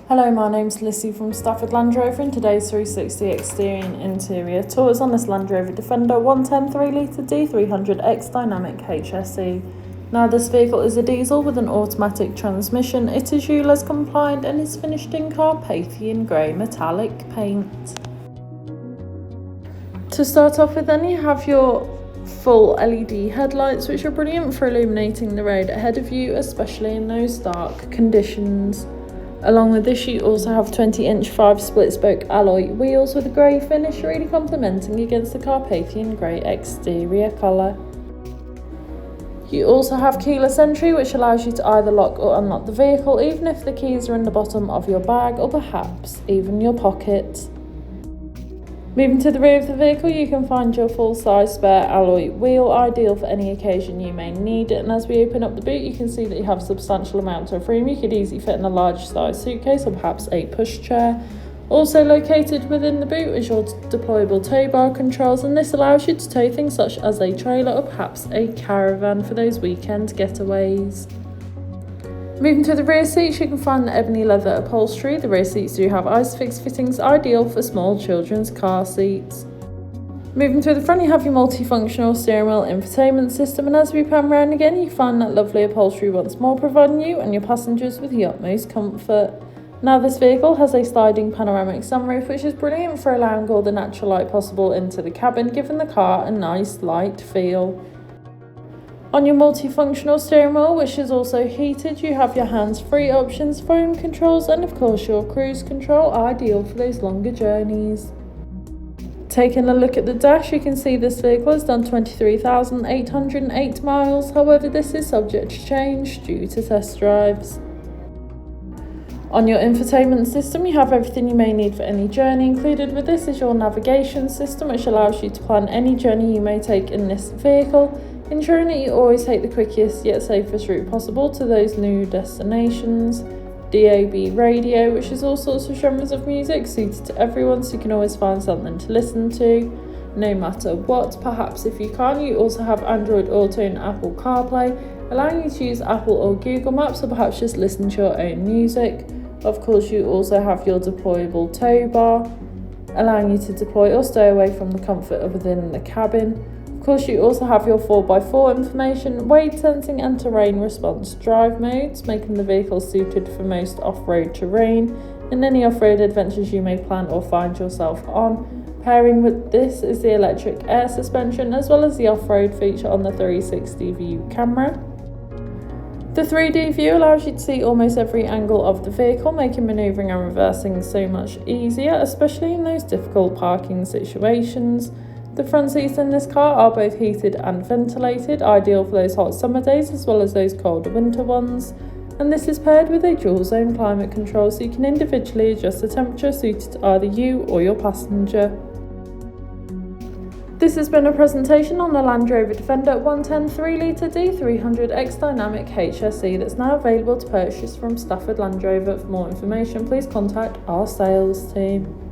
Hello, my name's Lissy from Stafford Land Rover, and today's 360 exterior and interior tour is on this Land Rover Defender 110 3litre D300 X-Dynamic HSE. Now, this vehicle is a diesel with an automatic transmission. It is ULEZ compliant and is finished in Carpathian grey metallic paint. To start off with, then you have your full LED headlights, which are brilliant for illuminating the road ahead of you, especially in those dark conditions. Along with this, you also have 20-inch 5 split-spoke alloy wheels with a grey finish, really complementing against the Carpathian grey exterior colour. You also have keyless entry, which allows you to either lock or unlock the vehicle, even if the keys are in the bottom of your bag or perhaps even your pocket. Moving to the rear of the vehicle, you can find your full-size spare alloy wheel, ideal for any occasion you may need it. And as we open up the boot, you can see that you have a substantial amount of room. You could easily fit in a large-size suitcase or perhaps a pushchair. Also located within the boot is your deployable tow bar controls, and this allows you to tow things such as a trailer or perhaps a caravan for those weekend getaways. Moving to the rear seats, you can find the ebony leather upholstery. The rear seats do have ISOFIX fittings, ideal for small children's car seats. Moving to the front, you have your multifunctional steering wheel infotainment system, and as we pan around again, you find that lovely upholstery once more, providing you and your passengers with the utmost comfort. Now, this vehicle has a sliding panoramic sunroof, which is brilliant for allowing all the natural light possible into the cabin, giving the car a nice light feel. On your multifunctional steering wheel, which is also heated, you have your hands-free options, phone controls, and of course your cruise control, ideal for those longer journeys. Taking a look at the dash, you can see this vehicle has done 23,808 miles. However, this is subject to change due to test drives. On your infotainment system, you have everything you may need for any journey. Included with this is your navigation system, which allows you to plan any journey you may take in this vehicle, ensuring that you always take the quickest yet safest route possible to those new destinations. DAB radio, which is all sorts of genres of music suited to everyone, so you can always find something to listen to no matter what. Perhaps if you can't, you also have Android Auto and Apple CarPlay, allowing you to use Apple or Google Maps, or perhaps just listen to your own music. Of course, you also have your deployable tow bar, allowing you to deploy or stay away from the comfort of within the cabin. Of course, you also have your 4x4 information, weight sensing and terrain response drive modes, making the vehicle suited for most off-road terrain and any off-road adventures you may plan or find yourself on. Pairing with this is the electric air suspension, as well as the off-road feature on the 360 view camera. The 3D view allows you to see almost every angle of the vehicle, making manoeuvring and reversing so much easier, especially in those difficult parking situations. The front seats in this car are both heated and ventilated, ideal for those hot summer days as well as those colder winter ones. And this is paired with a dual zone climate control, so you can individually adjust the temperature suited to either you or your passenger. This has been a presentation on the Land Rover Defender 110 3litre D300 X-Dynamic HSE that's now available to purchase from Stafford Land Rover. For more information, please contact our sales team.